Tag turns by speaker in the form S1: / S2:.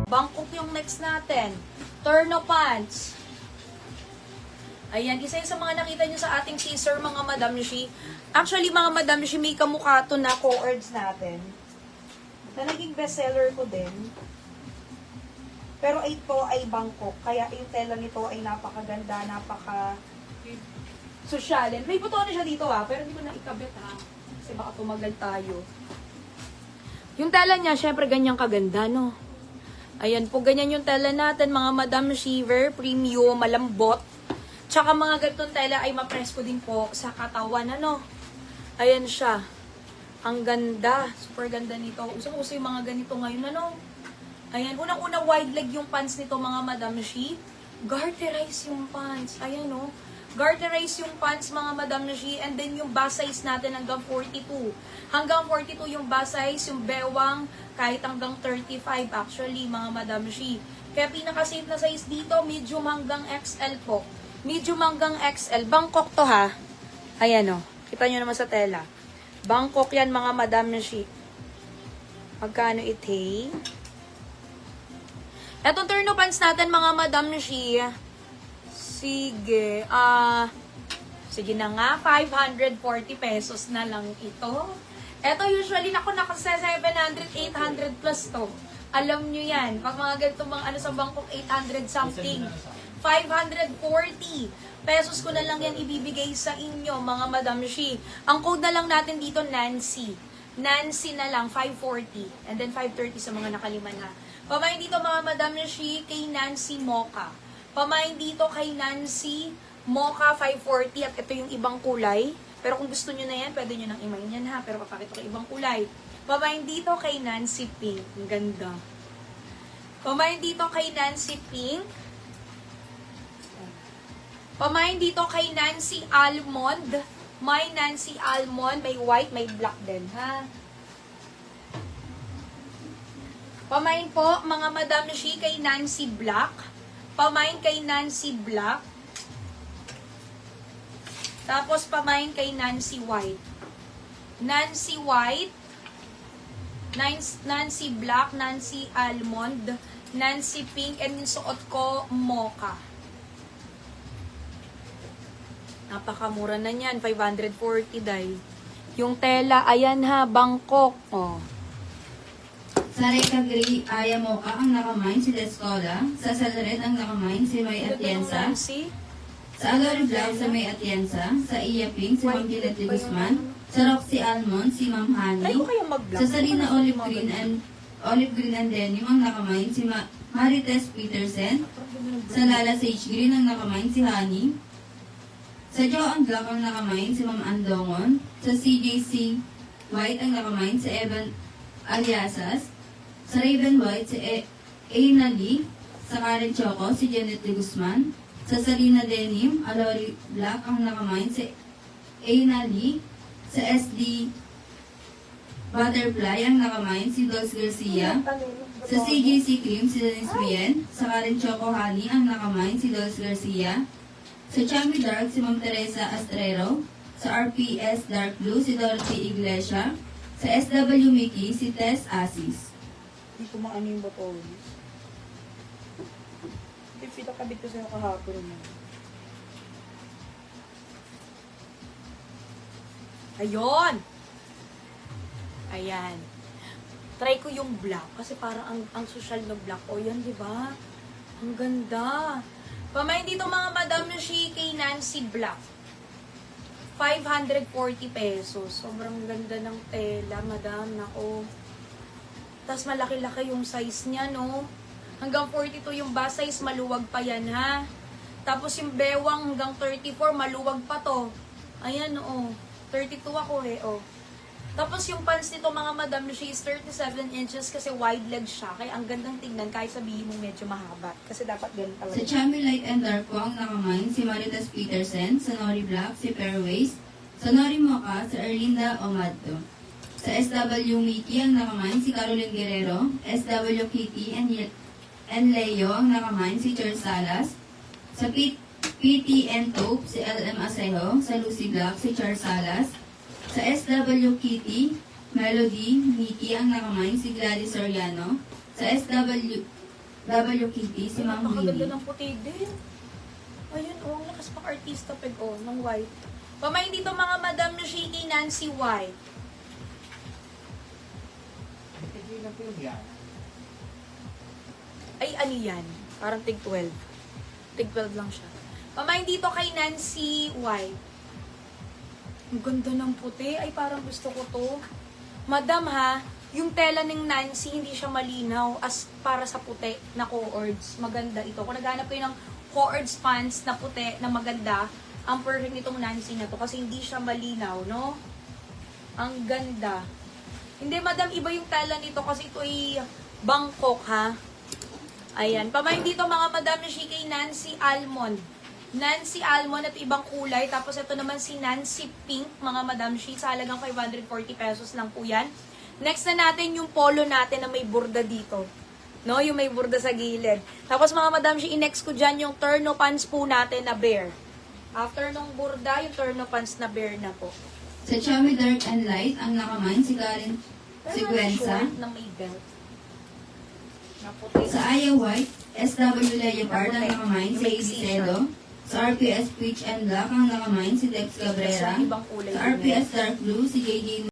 S1: Bangkok yung next natin. Turno pants. Ayan, isa yun sa mga nakita nyo sa ating teaser, mga Madam Shi. Actually, mga Madam Shi, may kamukha to na co-ords natin. Na naging bestseller ko din. Pero ito ay Bangkok. Kaya yung tela nito ay napakaganda, sosyalin. May buto na siya dito pero hindi ko na ikabit Kasi baka tumagal tayo. Yung tela niya, syempre ganyang kaganda, no? Ayan po, ganyan yung tela natin, mga Madam Shiver, premium, malambot. Tsaka mga ganitong tela ay ma-press ko din po sa katawan, ano? Ayan siya. Ang ganda. Super ganda nito. Usang-uso yung mga ganito ngayon, ano? Ayan, unang-una wide leg yung pants nito, mga Madam Shi. Garterize yung pants. Ayan, no? Garterize yung pants, mga Madam Shi. And then yung bust size natin hanggang 42. Hanggang 42 yung bust size, yung bewang, kahit hanggang 35 actually, mga Madam Shi. Kaya pinaka-safe na size dito, medium hanggang XL po. Medium hanggang XL. Bangkok to Ayan o. Kita nyo naman sa tela. Bangkok yan, mga Madam Shi. Magkano ite? Etong turno pants natin, mga Madam Shi. Sige. Sige na nga. 540 pesos na lang ito. Ito usually, naka 700, 800 plus to. Alam nyo yan. Pag mga ganito mga sa Bangkok, 800 something. 540 pesos ko na lang yan ibibigay sa inyo, mga Madam Shi. Ang code na lang natin dito, Nancy. Nancy na lang, 540. And then 530 sa mga nakalima na. Pamain dito, mga Madam Shi, kay Nancy Mocha. Pamain dito kay Nancy Mocha, 540. At ito yung ibang kulay. Pero kung gusto nyo na yan, pwede nyo nang imayin yan Pero papakita ko ibang kulay. Pamain dito kay Nancy Pink. Ang ganda. Pamain dito kay Nancy Pink. Pamain dito kay Nancy Almond. May Nancy Almond. May white, may black din, Pamain po, mga Madam Shi, kay Nancy Black. Pamain kay Nancy Black. Tapos, pamain kay Nancy White. Nancy White. Nancy Black. Nancy Almond. Nancy Pink. And yung suot ko, Mocha. Napakamura na niyan, 540 day. Yung tela, ayan Bangkok.
S2: Sa Reka Gray, Aya Mocha ang nakamain si Descola. Sa Salaret ang nakamain si May Atienza. Sa Alori Black sa May Atienza. Sa Iya Pink si Ma'am Gillette Guzman. Sa Roxy Almond si Ma'am Honey. Sa Sarina Olive Green and Denim ang nakamain si Marites Peterson. Sa Lala Sage Green ang nakamain si Honey. Sa Joan Black ang nakamain si Ma'am Andongon. Sa CJC White ang nakamain si Evan Aliasas. Sa Raven White si Aina Lee. Sa Karen Choco si Janet de Guzman. Sa Salina Denim, Alori Black ang nakamain si Aina Lee. Sa SD Butterfly ang nakamain si Dolce Garcia. Sa CJC Cream si Dennis Bien. Sa Karen Choco Honey ang nakamain si Dolce Garcia. Sa Chami Dark, si Ma'am Teresa Astrero. Sa RPS Dark Blue, si Dorothy Iglesia. Sa SW Mickey, si Tess Asis.
S1: Hindi ko maano yung botol. Pinakabit ko sa'yo kahapon mo. Ayun! Ayan. Try ko yung black. Kasi parang ang social na black. Yan, di ba? Ang ganda. Pamain dito, mga Madam Shi, kay Nancy Black. 540 pesos. Sobrang ganda ng tela, madam. Nako. Tapos malaki-laki yung size niya, no? Hanggang 42 yung bust size, maluwag pa yan, Tapos yung bewang hanggang 34, maluwag pa to. Ayan, 32 ako, Tapos yung pants nito, mga Madam Shi, is 37 inches kasi wide leg siya. Kaya ang gandang tignan, kahit sabihin mo medyo mahaba. Kasi dapat ganun talaga.
S2: Sa Chami Light and Dark po ang nakamain si Maritas Peterson. Sa Nori Black, si Fairways. Sa Nori Mocha, si Erlinda Omadto. Sa SW Mickey ang nakamain si Caroline Guerrero. SW Kitty and Leo ang nakamain si Charles Salas. Sa PTN Taupe, si LM Asejo. Sa Lucy Black, si Char Salas. Sa SW Kitty, Melody, Mickey ang nakamine, si Gladys Soriano. Sa SW Kitty, si Ma'am
S1: Napakaganda
S2: Winnie.
S1: ng puti din. Ayun, ang lakas pang artista peg, ng white. Pamain dito mga Madam Shiki, Nancy White. Ay, ano yan? Parang tig 12. Tig 12 lang siya. Pamain dito kay Nancy White. Ang ganda ng puti. Ay, parang gusto ko to. Madam ha, yung tela ng Nancy, hindi siya malinaw as para sa puti na co-ords. Maganda ito. Kung naghanap kayo ng co-ords pants na puti na maganda, ang perfect nitong Nancy na to kasi hindi siya malinaw, no? Ang ganda. Hindi, madam, iba yung tela nito kasi ito ay Bangkok, ha? Ayan. Pamain dito mga madam si kay Nancy Almond. Nancy Almond at ibang kulay. Tapos ito naman si Nancy Pink, mga madam shi. Sa halagang 540 pesos lang po yan. Next na natin yung polo natin na may burda dito. No, yung may burda sa gilid. Tapos mga madam shi, next ko dyan yung turno pants po natin na bear. After nung burda, yung turno pants na bear na po.
S2: Sa Cherry Dark and Light, ang nakamine, si Karen Siguenza.
S1: Short na may belt. Na puti.
S2: Sa Aya White, SW Leopard ang nakamine, si AB Cedo. Sa RPS Peach and Black ang nakamine, si Dex Cabrera.
S1: Ibang kulay
S2: Sa
S1: din
S2: RPS Dark Blue, si JJ